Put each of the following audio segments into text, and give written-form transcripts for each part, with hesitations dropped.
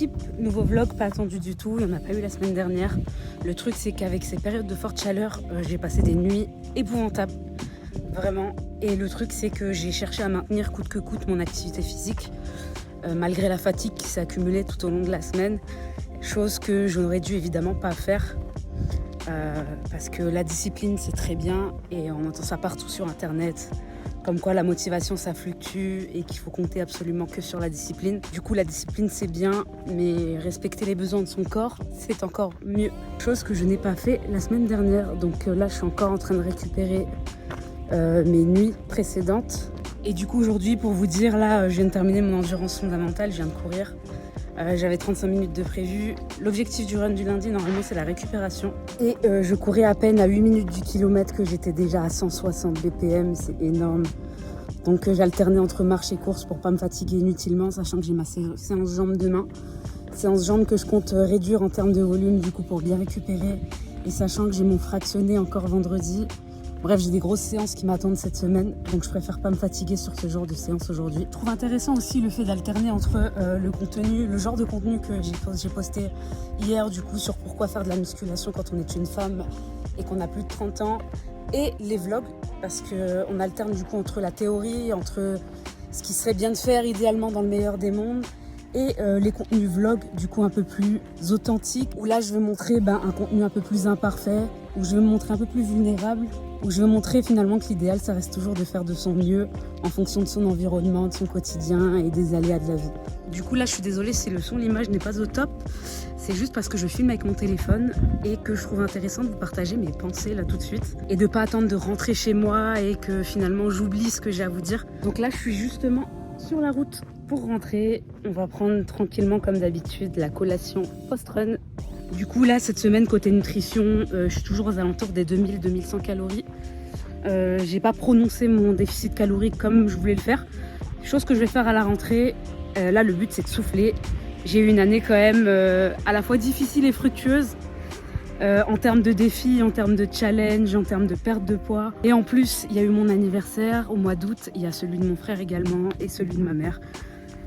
l'équipe, nouveau vlog pas attendu du tout, il n'y en a pas eu la semaine dernière. Le truc c'est qu'avec ces périodes de forte chaleur, j'ai passé des nuits épouvantables, vraiment. Et le truc c'est que j'ai cherché à maintenir coûte que coûte mon activité physique, malgré la fatigue qui s'est accumulée tout au long de la semaine, chose que je n'aurais dû évidemment pas faire. Parce que la discipline c'est très bien et on entend ça partout sur internet. Comme quoi la motivation ça fluctue et qu'il faut compter absolument que sur la discipline. Du coup la discipline c'est bien, mais respecter les besoins de son corps c'est encore mieux. Chose que je n'ai pas fait la semaine dernière, donc là je suis encore en train de récupérer mes nuits précédentes. Et du coup aujourd'hui pour vous dire, là je viens de terminer mon endurance fondamentale, je viens de courir. J'avais 35 minutes de prévu. L'objectif du run du lundi, normalement, c'est la récupération. Et je courais à peine à 8 minutes du kilomètre que j'étais déjà à 160 BPM. C'est énorme. Donc j'alternais entre marche et course pour pas me fatiguer inutilement, sachant que j'ai ma séance jambes demain. Séance jambes que je compte réduire en termes de volume, du coup, pour bien récupérer. Et sachant que j'ai mon fractionné encore vendredi. Bref, j'ai des grosses séances qui m'attendent cette semaine, donc je préfère pas me fatiguer sur ce genre de séance aujourd'hui. Je trouve intéressant aussi le fait d'alterner entre le contenu, le genre de contenu que j'ai posté hier, du coup, sur pourquoi faire de la musculation quand on est une femme et qu'on a plus de 30 ans, et les vlogs, parce qu'on alterne du coup entre la théorie, entre ce qui serait bien de faire idéalement dans le meilleur des mondes, et les contenus vlogs du coup un peu plus authentiques, où là je veux montrer un contenu un peu plus imparfait, où je veux me montrer un peu plus vulnérable, où je veux montrer finalement que l'idéal ça reste toujours de faire de son mieux en fonction de son environnement, de son quotidien et des aléas de la vie. Du coup là je suis désolée si le son, l'image n'est pas au top, c'est juste parce que je filme avec mon téléphone et que je trouve intéressant de vous partager mes pensées là tout de suite et de pas attendre de rentrer chez moi et que finalement j'oublie ce que j'ai à vous dire. Donc là je suis justement sur la route pour rentrer. On va prendre tranquillement comme d'habitude la collation post-run. Du coup là cette semaine côté nutrition, je suis toujours aux alentours des 2000-2100 calories. J'ai pas prononcé mon déficit calorique comme je voulais le faire. Chose que je vais faire à la rentrée. Là le but c'est de souffler. J'ai eu une année quand même à la fois difficile et fructueuse. En termes de défis, en termes de challenge, en termes de perte de poids. Et en plus, il y a eu mon anniversaire au mois d'août, il y a celui de mon frère également et celui de ma mère.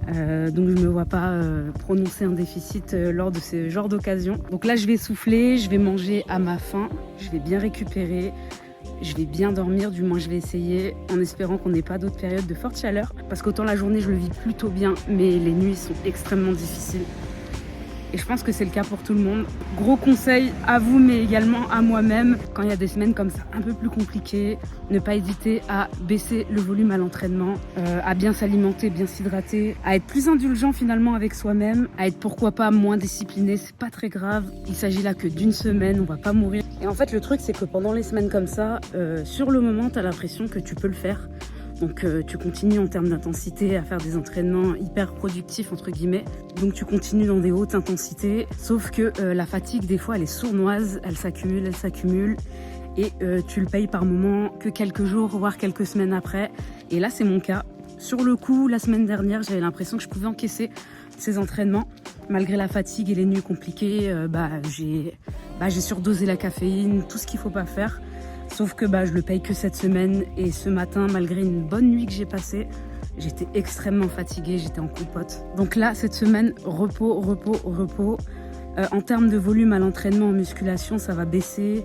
Donc je ne me vois pas prononcer un déficit lors de ce genre d'occasion. Donc là, je vais souffler, je vais manger à ma faim, je vais bien récupérer, je vais bien dormir, du moins je vais essayer, en espérant qu'on n'ait pas d'autres périodes de forte chaleur. Parce qu'autant la journée, je le vis plutôt bien, mais les nuits sont extrêmement difficiles. Et je pense que c'est le cas pour tout le monde. Gros conseil à vous, mais également à moi-même, quand il y a des semaines comme ça un peu plus compliquées, ne pas hésiter à baisser le volume à l'entraînement, à bien s'alimenter, bien s'hydrater, à être plus indulgent finalement avec soi-même, à être pourquoi pas moins discipliné, c'est pas très grave. Il s'agit là que d'une semaine, on va pas mourir. Et en fait le truc c'est que pendant les semaines comme ça, sur le moment t'as l'impression que tu peux le faire. Donc tu continues en termes d'intensité à faire des entraînements hyper productifs entre guillemets. Donc tu continues dans des hautes intensités. Sauf que la fatigue des fois elle est sournoise, elle s'accumule. Et tu le payes par moment que quelques jours, voire quelques semaines après. Et là c'est mon cas. Sur le coup, la semaine dernière, j'avais l'impression que je pouvais encaisser ces entraînements. Malgré la fatigue et les nuits compliquées, j'ai surdosé la caféine, tout ce qu'il ne faut pas faire. Sauf que je le paye que cette semaine et ce matin, malgré une bonne nuit que j'ai passée, j'étais extrêmement fatiguée, j'étais en compote. Donc là, cette semaine, repos. En termes de volume à l'entraînement en musculation, ça va baisser.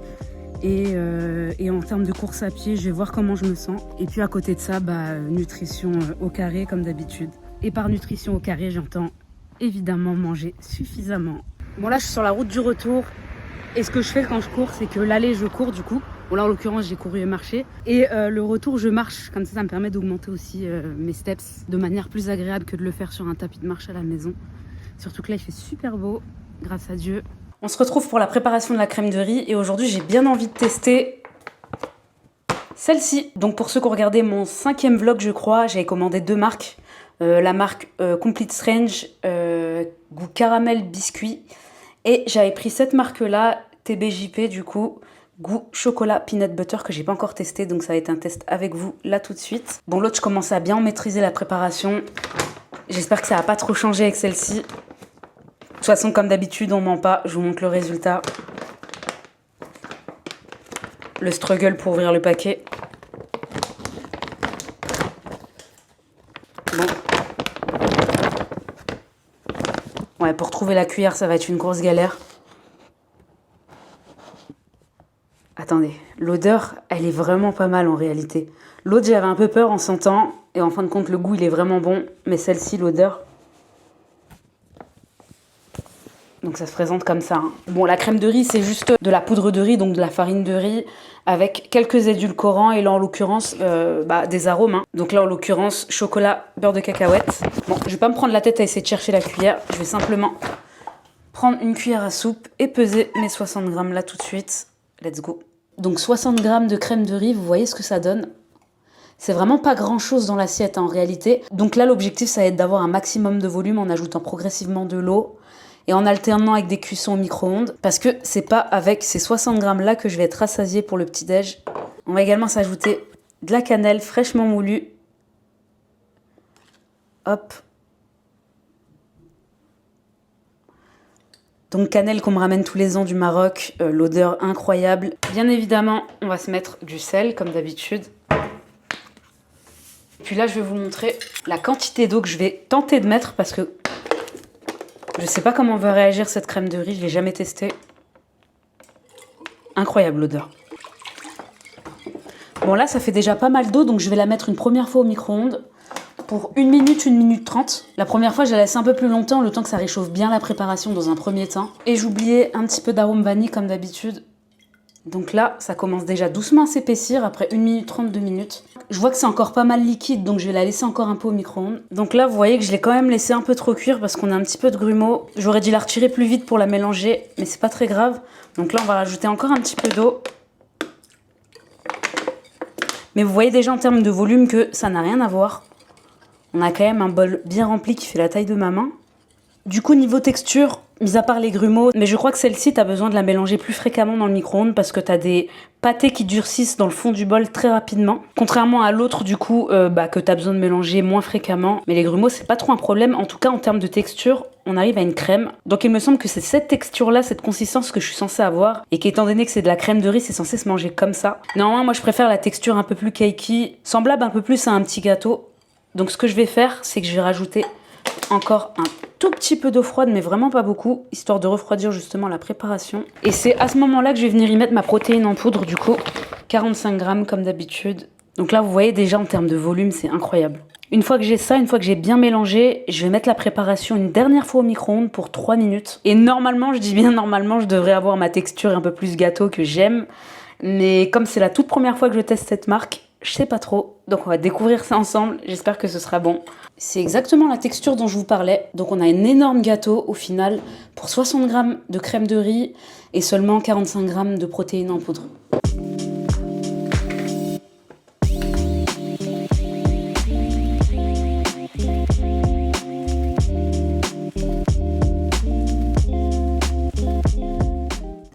Et en termes de course à pied, je vais voir comment je me sens. Et puis à côté de ça, nutrition au carré comme d'habitude. Et par nutrition au carré, j'entends évidemment manger suffisamment. Bon là, je suis sur la route du retour. Et ce que je fais quand je cours, c'est que l'aller, je cours du coup. Bon là, en l'occurrence, j'ai couru et marché. Et le retour, je marche. Comme ça me permet d'augmenter aussi mes steps de manière plus agréable que de le faire sur un tapis de marche à la maison. Surtout que là, il fait super beau, grâce à Dieu. On se retrouve pour la préparation de la crème de riz. Et aujourd'hui, j'ai bien envie de tester celle-ci. Donc pour ceux qui ont regardé mon 5e vlog, je crois, j'avais commandé 2 marques. La marque Complete Strange, goût caramel biscuit. Et j'avais pris cette marque-là, TBJP du coup, goût chocolat peanut butter que j'ai pas encore testé, donc ça va être un test avec vous là tout de suite. Bon, l'autre je commençais à bien maîtriser la préparation. J'espère que ça va pas trop changer avec celle-ci. De toute façon, comme d'habitude, on ment pas, je vous montre le résultat. Le struggle pour ouvrir le paquet. Bon. Ouais, pour trouver la cuillère, ça va être une grosse galère. Attendez, l'odeur, elle est vraiment pas mal en réalité. L'autre, j'avais un peu peur en sentant, et en fin de compte, le goût, il est vraiment bon. Mais celle-ci, l'odeur... Donc ça se présente comme ça. Hein. Bon, la crème de riz, c'est juste de la poudre de riz, donc de la farine de riz, avec quelques édulcorants, et là, en l'occurrence, des arômes. Hein. Donc là, en l'occurrence, chocolat, beurre de cacahuète. Bon, je vais pas me prendre la tête à essayer de chercher la cuillère. Je vais simplement prendre une cuillère à soupe et peser mes 60 grammes là tout de suite. Let's go. Donc 60 grammes de crème de riz, vous voyez ce que ça donne? C'est vraiment pas grand chose dans l'assiette en réalité. Donc là, l'objectif, ça va être d'avoir un maximum de volume en ajoutant progressivement de l'eau et en alternant avec des cuissons au micro-ondes. Parce que c'est pas avec ces 60 grammes là que je vais être rassasiée pour le petit-déj. On va également s'ajouter de la cannelle fraîchement moulue. Hop. Donc cannelle qu'on me ramène tous les ans du Maroc, l'odeur incroyable. Bien évidemment, on va se mettre du sel comme d'habitude. Puis là, je vais vous montrer la quantité d'eau que je vais tenter de mettre parce que je sais pas comment va réagir cette crème de riz, je l'ai jamais testée. Incroyable l'odeur. Bon là, ça fait déjà pas mal d'eau, donc je vais la mettre une première fois au micro-ondes pour 1 minute 30. La première fois, je la laisse un peu plus longtemps, le temps que ça réchauffe bien la préparation dans un premier temps. Et j'oubliais un petit peu d'arôme vanille comme d'habitude. Donc là, ça commence déjà doucement à s'épaissir après 1 minute 30, 2 minutes. Je vois que c'est encore pas mal liquide, donc je vais la laisser encore un peu au micro-ondes. Donc là, vous voyez que je l'ai quand même laissé un peu trop cuire parce qu'on a un petit peu de grumeaux. J'aurais dû la retirer plus vite pour la mélanger, mais c'est pas très grave. Donc là, on va rajouter encore un petit peu d'eau. Mais vous voyez déjà en termes de volume que ça n'a rien à voir. On a quand même un bol bien rempli qui fait la taille de ma main. Du coup, niveau texture, mis à part les grumeaux, mais je crois que celle-ci, tu as besoin de la mélanger plus fréquemment dans le micro-ondes parce que tu as des pâtés qui durcissent dans le fond du bol très rapidement. Contrairement à l'autre, du coup, que tu as besoin de mélanger moins fréquemment. Mais les grumeaux, c'est pas trop un problème. En tout cas, en termes de texture, on arrive à une crème. Donc il me semble que c'est cette texture-là, cette consistance que je suis censée avoir. Et qu'étant donné que c'est de la crème de riz, c'est censé se manger comme ça. Néanmoins, moi, je préfère la texture un peu plus cakey, semblable un peu plus à un petit gâteau. Donc ce que je vais faire, c'est que je vais rajouter encore un tout petit peu d'eau froide, mais vraiment pas beaucoup, histoire de refroidir justement la préparation. Et c'est à ce moment-là que je vais venir y mettre ma protéine en poudre, du coup, 45 grammes comme d'habitude. Donc là, vous voyez déjà en termes de volume, c'est incroyable. Une fois que j'ai ça, une fois que j'ai bien mélangé, je vais mettre la préparation une dernière fois au micro-ondes pour 3 minutes. Et normalement, je dis bien normalement, je devrais avoir ma texture un peu plus gâteau que j'aime. Mais comme c'est la toute première fois que je teste cette marque, je sais pas trop, donc on va découvrir ça ensemble, j'espère que ce sera bon. C'est exactement la texture dont je vous parlais, donc on a un énorme gâteau au final pour 60 grammes de crème de riz et seulement 45 grammes de protéines en poudre.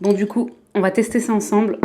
Bon du coup, on va tester ça ensemble.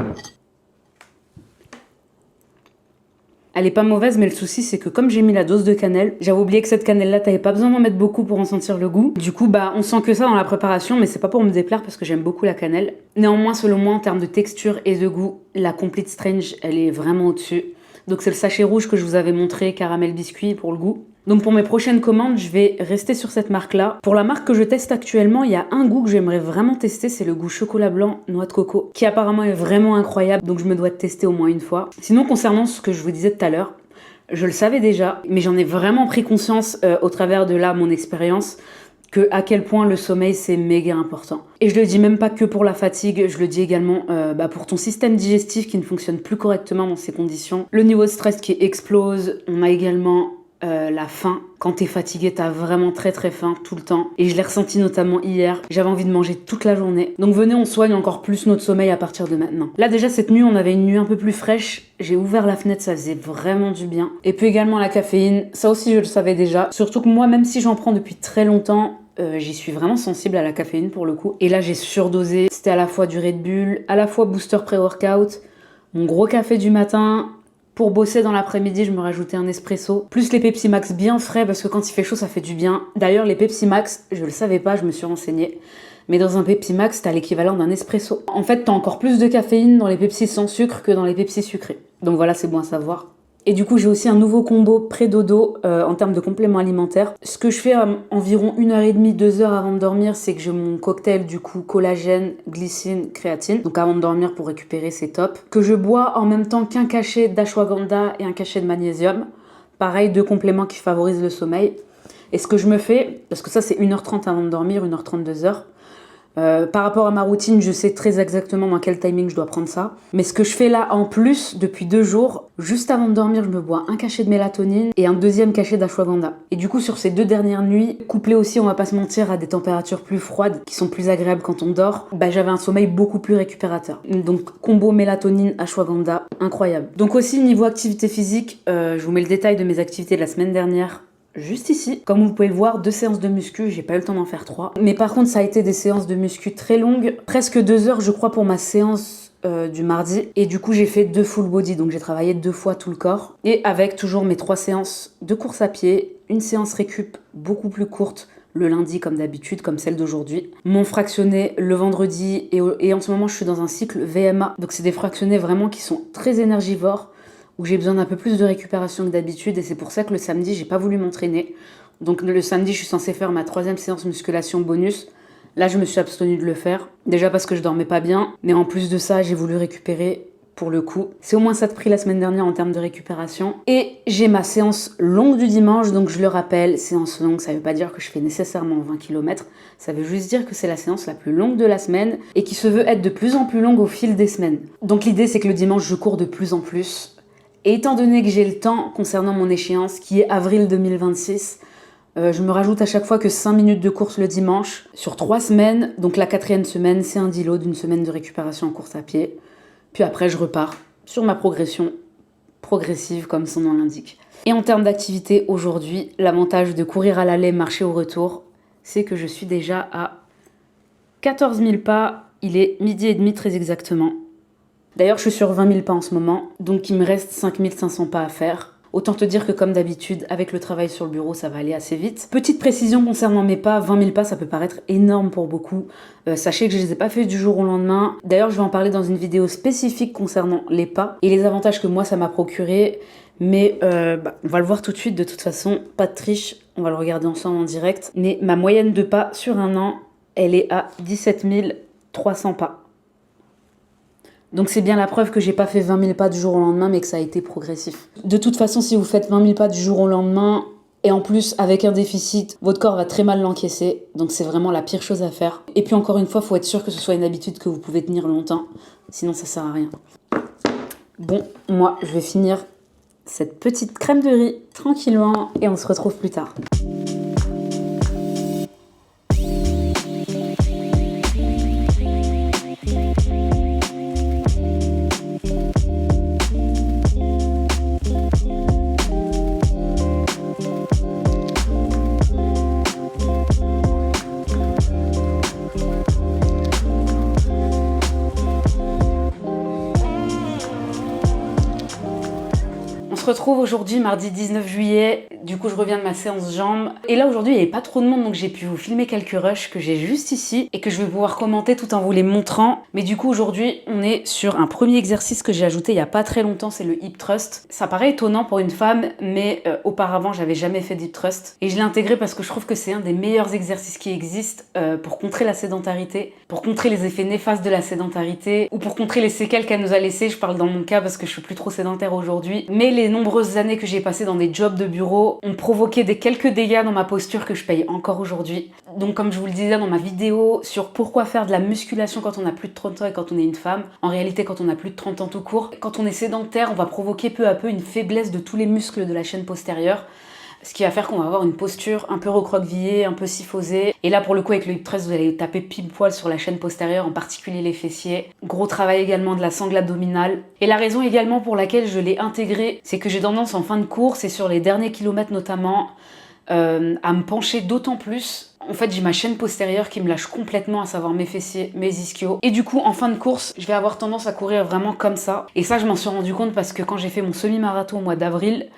Elle est pas mauvaise, mais le souci c'est que comme j'ai mis la dose de cannelle, j'avais oublié que cette cannelle là, t'avais pas besoin d'en mettre beaucoup pour en sentir le goût. Du coup, on sent que ça dans la préparation, mais c'est pas pour me déplaire parce que j'aime beaucoup la cannelle. Néanmoins, selon moi, en termes de texture et de goût, la Complete Strange, elle est vraiment au-dessus. Donc c'est le sachet rouge que je vous avais montré, caramel biscuit pour le goût. Donc pour mes prochaines commandes, je vais rester sur cette marque-là. Pour la marque que je teste actuellement, il y a un goût que j'aimerais vraiment tester, c'est le goût chocolat blanc, noix de coco, qui apparemment est vraiment incroyable, donc je me dois de tester au moins une fois. Sinon, concernant ce que je vous disais tout à l'heure, je le savais déjà, mais j'en ai vraiment pris conscience au travers de là, mon expérience, que à quel point le sommeil c'est méga important. Et je le dis même pas que pour la fatigue, je le dis également pour ton système digestif qui ne fonctionne plus correctement dans ces conditions. Le niveau de stress qui explose, on a également la faim. Quand t'es fatigué, t'as vraiment très très faim tout le temps. Et je l'ai ressenti notamment hier. J'avais envie de manger toute la journée. Donc venez, on soigne encore plus notre sommeil à partir de maintenant. Là déjà cette nuit, on avait une nuit un peu plus fraîche. J'ai ouvert la fenêtre, ça faisait vraiment du bien. Et puis également la caféine. Ça aussi je le savais déjà. Surtout que moi, même si j'en prends depuis très longtemps, j'y suis vraiment sensible à la caféine pour le coup. Et là j'ai surdosé. C'était à la fois du Red Bull, à la fois booster pré-workout, mon gros café du matin. Pour bosser dans l'après-midi, je me rajoutais un espresso. Plus les Pepsi Max bien frais, parce que quand il fait chaud, ça fait du bien. D'ailleurs, les Pepsi Max, je le savais pas, je me suis renseignée. Mais dans un Pepsi Max, t'as l'équivalent d'un espresso. En fait, t'as encore plus de caféine dans les Pepsi sans sucre que dans les Pepsi sucrés. Donc voilà, c'est bon à savoir. Et du coup, j'ai aussi un nouveau combo pré-dodo en termes de compléments alimentaires. Ce que je fais environ 1h30, 2 heures avant de dormir, c'est que j'ai mon cocktail du coup collagène, glycine, créatine. Donc avant de dormir pour récupérer, c'est top. Que je bois en même temps qu'un cachet d'ashwagandha et un cachet de magnésium. Pareil, 2 compléments qui favorisent le sommeil. Et ce que je me fais, parce que ça c'est 1h30 avant de dormir, 1h30, 2 heures. Par rapport à ma routine, je sais très exactement dans quel timing je dois prendre ça. Mais ce que je fais là en plus, depuis 2 jours, juste avant de dormir, je me bois un cachet de mélatonine et un deuxième cachet d'ashwagandha. Et du coup, sur ces 2 dernières nuits, couplé aussi, on va pas se mentir, à des températures plus froides, qui sont plus agréables quand on dort, j'avais un sommeil beaucoup plus récupérateur. Donc combo mélatonine, ashwagandha, incroyable. Donc aussi, niveau activité physique, je vous mets le détail de mes activités de la semaine dernière. Juste ici. Comme vous pouvez le voir, 2 séances de muscu, j'ai pas eu le temps d'en faire 3. Mais par contre, ça a été des séances de muscu très longues, presque 2 heures je crois pour ma séance du mardi. Et du coup, j'ai fait 2 full body, donc j'ai travaillé 2 fois tout le corps. Et avec toujours mes 3 séances de course à pied, une séance récup beaucoup plus courte le lundi comme d'habitude, comme celle d'aujourd'hui. Mon fractionné le vendredi et en ce moment, je suis dans un cycle VMA. Donc c'est des fractionnés vraiment qui sont très énergivores, où j'ai besoin d'un peu plus de récupération que d'habitude et c'est pour ça que le samedi, j'ai pas voulu m'entraîner. Donc le samedi, je suis censée faire ma 3e séance musculation bonus. Là, je me suis abstenue de le faire. Déjà parce que je dormais pas bien, mais en plus de ça, j'ai voulu récupérer pour le coup. C'est au moins ça de prix la semaine dernière en termes de récupération. Et j'ai ma séance longue du dimanche, donc je le rappelle, séance longue, ça veut pas dire que je fais nécessairement 20 km, ça veut juste dire que c'est la séance la plus longue de la semaine et qui se veut être de plus en plus longue au fil des semaines. Donc l'idée, c'est que le dimanche, je cours de plus en plus. Et étant donné que j'ai le temps concernant mon échéance, qui est avril 2026, je me rajoute à chaque fois que 5 minutes de course le dimanche sur 3 semaines. Donc la 4e semaine, c'est un deload d'une semaine de récupération en course à pied. Puis après, je repars sur ma progression progressive, comme son nom l'indique. Et en termes d'activité, aujourd'hui, l'avantage de courir à l'aller, marcher au retour, c'est que je suis déjà à 14 000 pas. Il est 12h30 très exactement. D'ailleurs, je suis sur 20 000 pas en ce moment, donc il me reste 5 500 pas à faire. Autant te dire que comme d'habitude, avec le travail sur le bureau, ça va aller assez vite. Petite précision concernant mes pas, 20 000 pas, ça peut paraître énorme pour beaucoup. Sachez que je les ai pas fait du jour au lendemain. D'ailleurs, je vais en parler dans une vidéo spécifique concernant les pas et les avantages que moi, ça m'a procuré. Mais on va le voir tout de suite, de toute façon, pas de triche, on va le regarder ensemble en direct. Mais ma moyenne de pas sur un an, elle est à 17 300 pas. Donc c'est bien la preuve que j'ai pas fait 20 000 pas du jour au lendemain, mais que ça a été progressif. De toute façon, si vous faites 20 000 pas du jour au lendemain, et en plus avec un déficit, votre corps va très mal l'encaisser. Donc c'est vraiment la pire chose à faire. Et puis encore une fois, faut être sûr que ce soit une habitude que vous pouvez tenir longtemps. Sinon ça sert à rien. Bon, moi je vais finir cette petite crème de riz tranquillement et on se retrouve plus tard. On se retrouve aujourd'hui, mardi 19 juillet. Du coup, je reviens de ma séance jambes. Et là, aujourd'hui, il n'y avait pas trop de monde, donc j'ai pu vous filmer quelques rushs que j'ai juste ici et que je vais pouvoir commenter tout en vous les montrant. Mais du coup, aujourd'hui, on est sur un premier exercice que j'ai ajouté il n'y a pas très longtemps, c'est le hip thrust. Ça paraît étonnant pour une femme, mais auparavant, j'avais jamais fait d'hip thrust. Et je l'ai intégré parce que je trouve que c'est un des meilleurs exercices qui existent pour contrer la sédentarité, pour contrer les effets néfastes de la sédentarité ou pour contrer les séquelles qu'elle nous a laissées. Je parle dans mon cas parce que je suis plus trop sédentaire aujourd'hui. Mais les nombreuses années que j'ai passées dans des jobs de bureau ont provoqué quelques dégâts dans ma posture que je paye encore aujourd'hui. Donc comme je vous le disais dans ma vidéo sur pourquoi faire de la musculation quand on a plus de 30 ans et quand on est une femme, en réalité quand on a plus de 30 ans tout court, quand on est sédentaire, on va provoquer peu à peu une faiblesse de tous les muscles de la chaîne postérieure. Ce qui va faire qu'on va avoir une posture un peu recroquevillée, un peu syphosée. Et là, pour le coup, avec le hip thrust, vous allez taper pile poil sur la chaîne postérieure, en particulier les fessiers. Gros travail également de la sangle abdominale. Et la raison également pour laquelle je l'ai intégré, c'est que j'ai tendance en fin de course, et sur les derniers kilomètres notamment, à me pencher d'autant plus. En fait, j'ai ma chaîne postérieure qui me lâche complètement, à savoir mes fessiers, mes ischios. Et du coup, en fin de course, je vais avoir tendance à courir vraiment comme ça. Et ça, je m'en suis rendu compte parce que quand j'ai fait mon semi-marathon au mois d'avril,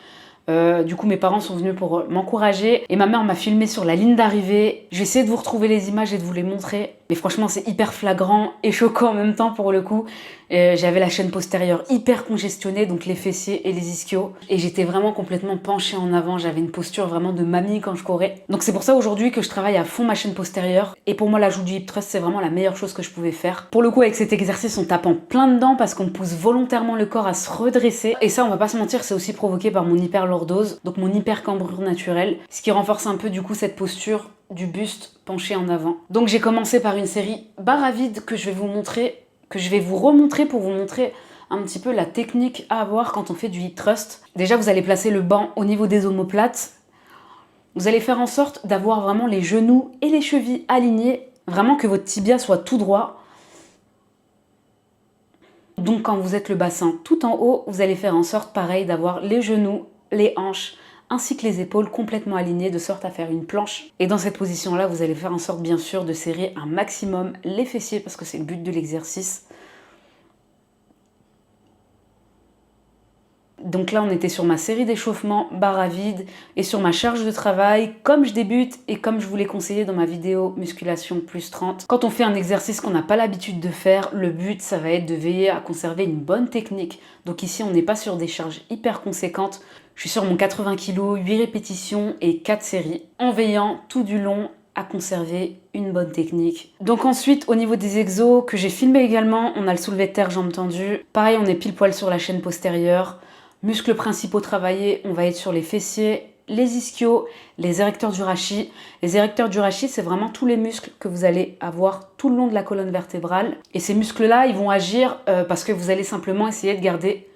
du coup mes parents sont venus pour m'encourager et ma mère m'a filmé sur la ligne d'arrivée. Je vais essayer de vous retrouver les images et de vous les montrer, mais franchement c'est hyper flagrant et choquant en même temps pour le coup. J'avais la chaîne postérieure hyper congestionnée, donc les fessiers et les ischios. Et j'étais vraiment complètement penchée en avant. J'avais une posture vraiment de mamie quand je courais. Donc c'est pour ça aujourd'hui que je travaille à fond ma chaîne postérieure. Et pour moi, l'ajout du hip thrust, c'est vraiment la meilleure chose que je pouvais faire. Pour le coup, avec cet exercice, on tape en plein dedans parce qu'on pousse volontairement le corps à se redresser. Et ça, on va pas se mentir, c'est aussi provoqué par mon hyperlordose, donc mon hypercambrure naturelle, ce qui renforce un peu du coup cette posture du buste penché en avant. Donc j'ai commencé par une série barre à vide que je vais vous remontrer pour vous montrer un petit peu la technique à avoir quand on fait du hip thrust. Déjà, vous allez placer le banc au niveau des omoplates. Vous allez faire en sorte d'avoir vraiment les genoux et les chevilles alignés, vraiment que votre tibia soit tout droit. Donc quand vous êtes le bassin tout en haut, vous allez faire en sorte pareil d'avoir les genoux, les hanches, ainsi que les épaules complètement alignées de sorte à faire une planche. Et dans cette position-là, vous allez faire en sorte bien sûr de serrer un maximum les fessiers parce que c'est le but de l'exercice. Donc là, on était sur ma série d'échauffement barre à vide et sur ma charge de travail, comme je débute et comme je vous l'ai conseillé dans ma vidéo musculation plus 30. Quand on fait un exercice qu'on n'a pas l'habitude de faire, le but, ça va être de veiller à conserver une bonne technique. Donc ici, on n'est pas sur des charges hyper conséquentes. Je suis sur mon 80 kg, 8 répétitions et 4 séries, en veillant tout du long à conserver une bonne technique. Donc ensuite, au niveau des exos que j'ai filmé également, on a le soulevé de terre jambes tendues. Pareil, on est pile poil sur la chaîne postérieure. Muscles principaux travaillés, on va être sur les fessiers, les ischios, les érecteurs du rachis. Les érecteurs du rachis, c'est vraiment tous les muscles que vous allez avoir tout le long de la colonne vertébrale. Et ces muscles-là, ils vont agir parce que vous allez simplement essayer de garder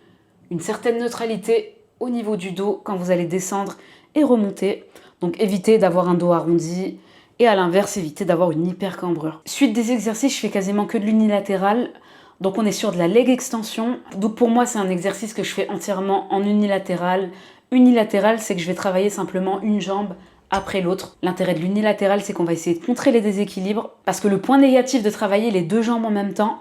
une certaine neutralité au niveau du dos quand vous allez descendre et remonter. Donc évitez d'avoir un dos arrondi et à l'inverse, évitez d'avoir une hypercambrure. Suite des exercices, je fais quasiment que de l'unilatéral. Donc on est sur de la leg extension. Donc pour moi, c'est un exercice que je fais entièrement en unilatéral. Unilatéral, c'est que je vais travailler simplement une jambe après l'autre. L'intérêt de l'unilatéral, c'est qu'on va essayer de contrer les déséquilibres. Parce que le point négatif de travailler les deux jambes en même temps,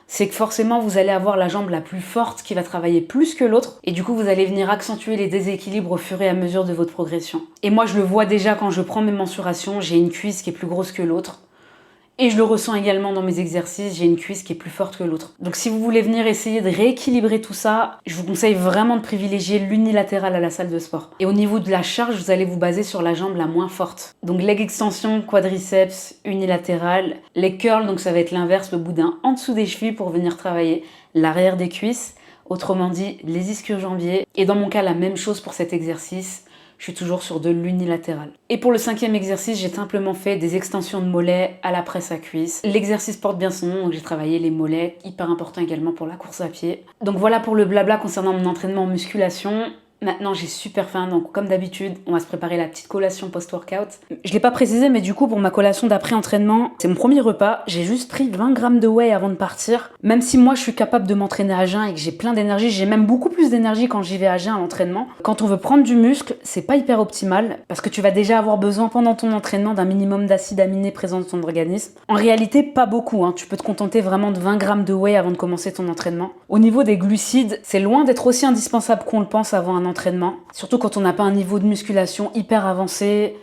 c'est que forcément, vous allez avoir la jambe la plus forte qui va travailler plus que l'autre. Et du coup, vous allez venir accentuer les déséquilibres au fur et à mesure de votre progression. Et moi, je le vois déjà quand je prends mes mensurations, j'ai une cuisse qui est plus grosse que l'autre. Et je le ressens également dans mes exercices, j'ai une cuisse qui est plus forte que l'autre. Donc si vous voulez venir essayer de rééquilibrer tout ça, je vous conseille vraiment de privilégier l'unilatéral à la salle de sport. Et au niveau de la charge, vous allez vous baser sur la jambe la moins forte. Donc leg extension, quadriceps, unilatéral. Les curls, donc ça va être l'inverse, le boudin en dessous des chevilles pour venir travailler l'arrière des cuisses. Autrement dit, les ischio-jambiers. Et dans mon cas, la même chose pour cet exercice. Je suis toujours sur de l'unilatéral. Et pour le 5e exercice, j'ai simplement fait des extensions de mollets à la presse à cuisse. L'exercice porte bien son nom, donc j'ai travaillé les mollets, hyper important également pour la course à pied. Donc voilà pour le blabla concernant mon entraînement en musculation. Maintenant, j'ai super faim, donc comme d'habitude, on va se préparer la petite collation post-workout. Je l'ai pas précisé, mais du coup, pour ma collation d'après-entraînement, c'est mon premier repas. J'ai juste pris 20 grammes de whey avant de partir. Même si moi, je suis capable de m'entraîner à jeun et que j'ai plein d'énergie, j'ai même beaucoup plus d'énergie quand j'y vais à jeun à l'entraînement. Quand on veut prendre du muscle, c'est pas hyper optimal parce que tu vas déjà avoir besoin pendant ton entraînement d'un minimum d'acides aminés présents dans ton organisme. En réalité, pas beaucoup, hein. Tu peux te contenter vraiment de 20 grammes de whey avant de commencer ton entraînement. Au niveau des glucides, c'est loin d'être aussi indispensable qu'on le pense avant un entraînement, surtout quand on n'a pas un niveau de musculation hyper avancé.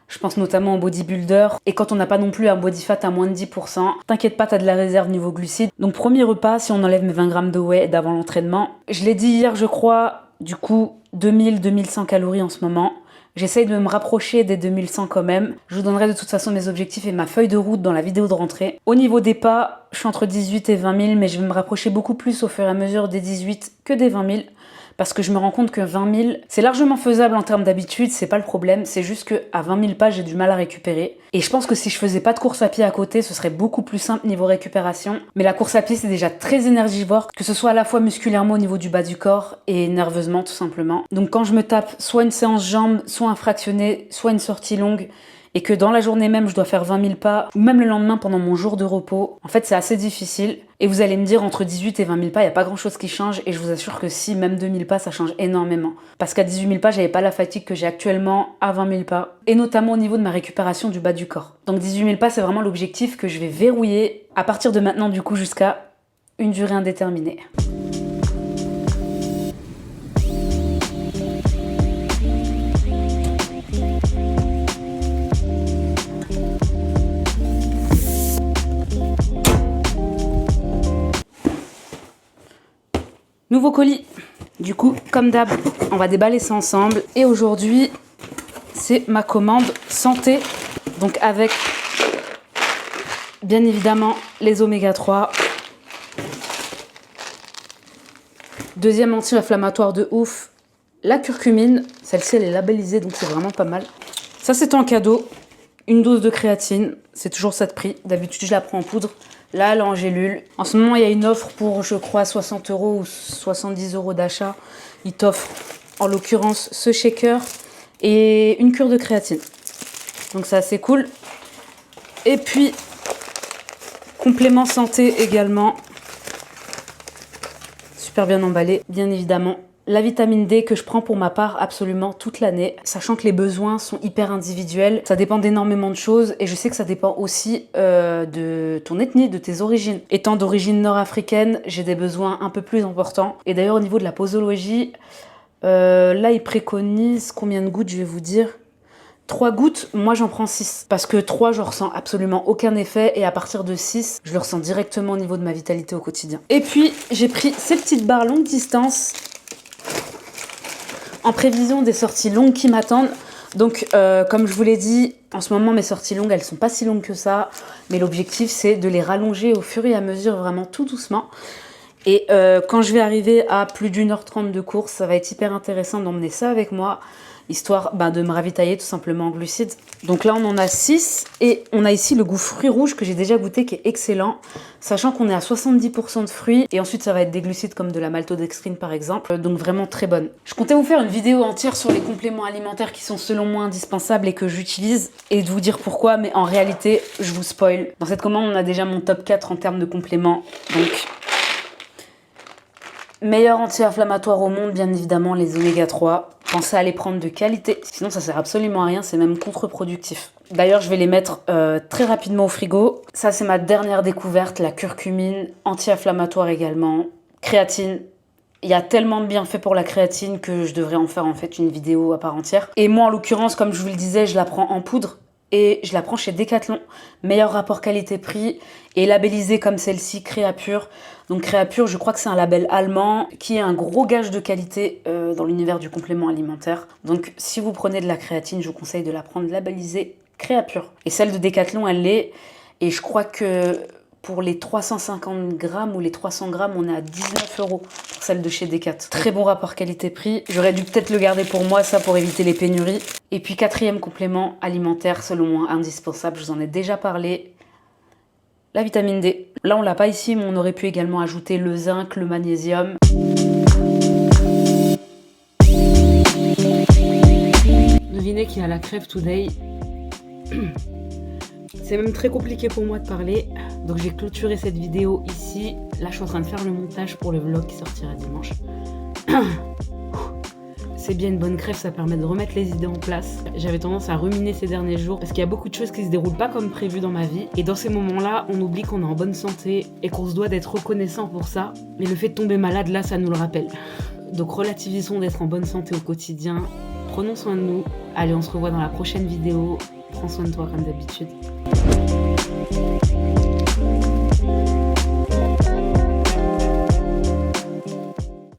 Je pense notamment aux bodybuilders. Et quand on n'a pas non plus un body fat à moins de 10%, t'inquiète pas, t'as de la réserve niveau glucides. Donc premier repas, si on enlève mes 20 grammes de whey d'avant l'entraînement. Je l'ai dit hier, je crois, du coup, 2000-2100 calories en ce moment. J'essaye de me rapprocher des 2100 quand même. Je vous donnerai de toute façon mes objectifs et ma feuille de route dans la vidéo de rentrée. Au niveau des pas, je suis entre 18 et 20 000, mais je vais me rapprocher beaucoup plus au fur et à mesure des 18 que des 20 000. Parce que je me rends compte que 20 000, c'est largement faisable en termes d'habitude, c'est pas le problème. C'est juste qu'à 20 000 pas, j'ai du mal à récupérer. Et je pense que si je faisais pas de course à pied à côté, ce serait beaucoup plus simple niveau récupération. Mais la course à pied, c'est déjà très énergivore, que ce soit à la fois musculairement au niveau du bas du corps et nerveusement tout simplement. Donc quand je me tape soit une séance jambes, soit un fractionné, soit une sortie longue, et que dans la journée même, je dois faire 20 000 pas, ou même le lendemain pendant mon jour de repos, en fait, c'est assez difficile. Et vous allez me dire, entre 18 et 20 000 pas, il n'y a pas grand-chose qui change, et je vous assure que si, même 2 000 pas, ça change énormément. Parce qu'à 18 000 pas, j'avais pas la fatigue que j'ai actuellement à 20 000 pas, et notamment au niveau de ma récupération du bas du corps. Donc 18 000 pas, c'est vraiment l'objectif que je vais verrouiller à partir de maintenant, du coup, jusqu'à une durée indéterminée. Nouveau colis. Du coup, comme d'hab, on va déballer ça ensemble. Et aujourd'hui, c'est ma commande santé. Donc avec, bien évidemment, les oméga 3. Deuxième anti-inflammatoire de ouf, la curcumine. Celle-ci, elle est labellisée, donc c'est vraiment pas mal. Ça, c'est en cadeau. Une dose de créatine. C'est toujours ça de prix. D'habitude, je la prends en poudre. Là, elle est en gélule. En ce moment, il y a une offre pour, je crois, 60 € ou 70 € d'achat. Ils t'offrent, en l'occurrence, ce shaker et une cure de créatine. Donc, c'est assez cool. Et puis, complément santé également. Super bien emballé, bien évidemment. La vitamine D que je prends pour ma part absolument toute l'année, sachant que les besoins sont hyper individuels. Ça dépend d'énormément de choses et je sais que ça dépend aussi de ton ethnie, de tes origines. Étant d'origine nord-africaine, j'ai des besoins un peu plus importants. Et d'ailleurs au niveau de la posologie, là ils préconisent combien de gouttes, je vais vous dire. 3 gouttes, moi j'en prends 6. Parce que 3, je ressens absolument aucun effet. Et à partir de 6, je le ressens directement au niveau de ma vitalité au quotidien. Et puis, j'ai pris ces petites barres longue distance en prévision des sorties longues qui m'attendent. Donc, comme je vous l'ai dit, en ce moment, mes sorties longues, elles sont pas si longues que ça. Mais l'objectif, c'est de les rallonger au fur et à mesure, vraiment tout doucement. Et quand je vais arriver à plus d'1h30 de course, ça va être hyper intéressant d'emmener ça avec moi, histoire de me ravitailler tout simplement en glucides. Donc là, on en a 6 et on a ici le goût fruits rouges que j'ai déjà goûté qui est excellent, sachant qu'on est à 70% de fruits et ensuite ça va être des glucides comme de la maltodextrine par exemple, donc vraiment très bonne. Je comptais vous faire une vidéo entière sur les compléments alimentaires qui sont selon moi indispensables et que j'utilise et de vous dire pourquoi, mais en réalité, je vous spoil. Dans cette commande, on a déjà mon top 4 en termes de compléments, donc... Meilleur anti-inflammatoire au monde, bien évidemment, les oméga 3. Pensez à les prendre de qualité, sinon ça sert absolument à rien, c'est même contre-productif. D'ailleurs, je vais les mettre très rapidement au frigo. Ça, c'est ma dernière découverte, la curcumine, anti-inflammatoire également. Créatine, il y a tellement de bienfaits pour la créatine que je devrais en faire en fait une vidéo à part entière. Et moi, en l'occurrence, comme je vous le disais, je la prends en poudre. Et je la prends chez Decathlon, meilleur rapport qualité-prix et labellisée comme celle-ci, Créapure. Donc Créapure, je crois que c'est un label allemand qui est un gros gage de qualité dans l'univers du complément alimentaire. Donc si vous prenez de la créatine, je vous conseille de la prendre labellisée Créapure. Et celle de Decathlon, elle l'est. Et je crois que pour les 350 grammes ou les 300 grammes, on est à 19 € pour celle de chez Decathlon. Très bon rapport qualité-prix. J'aurais dû peut-être le garder pour moi, ça, pour éviter les pénuries. Et puis, quatrième complément alimentaire, selon moi, indispensable, je vous en ai déjà parlé, la vitamine D. Là, on l'a pas ici, mais on aurait pu également ajouter le zinc, le magnésium. Devinez qui a la crève today. C'est même très compliqué pour moi de parler, donc j'ai clôturé cette vidéo ici. Là, je suis en train de faire le montage pour le vlog qui sortira dimanche. C'est bien une bonne crève, ça permet de remettre les idées en place. J'avais tendance à ruminer ces derniers jours parce qu'il y a beaucoup de choses qui se déroulent pas comme prévu dans ma vie. Et dans ces moments-là, on oublie qu'on est en bonne santé et qu'on se doit d'être reconnaissant pour ça. Mais le fait de tomber malade, là, ça nous le rappelle. Donc relativisons d'être en bonne santé au quotidien. Prenons soin de nous. Allez, on se revoit dans la prochaine vidéo. Prends soin de toi comme d'habitude.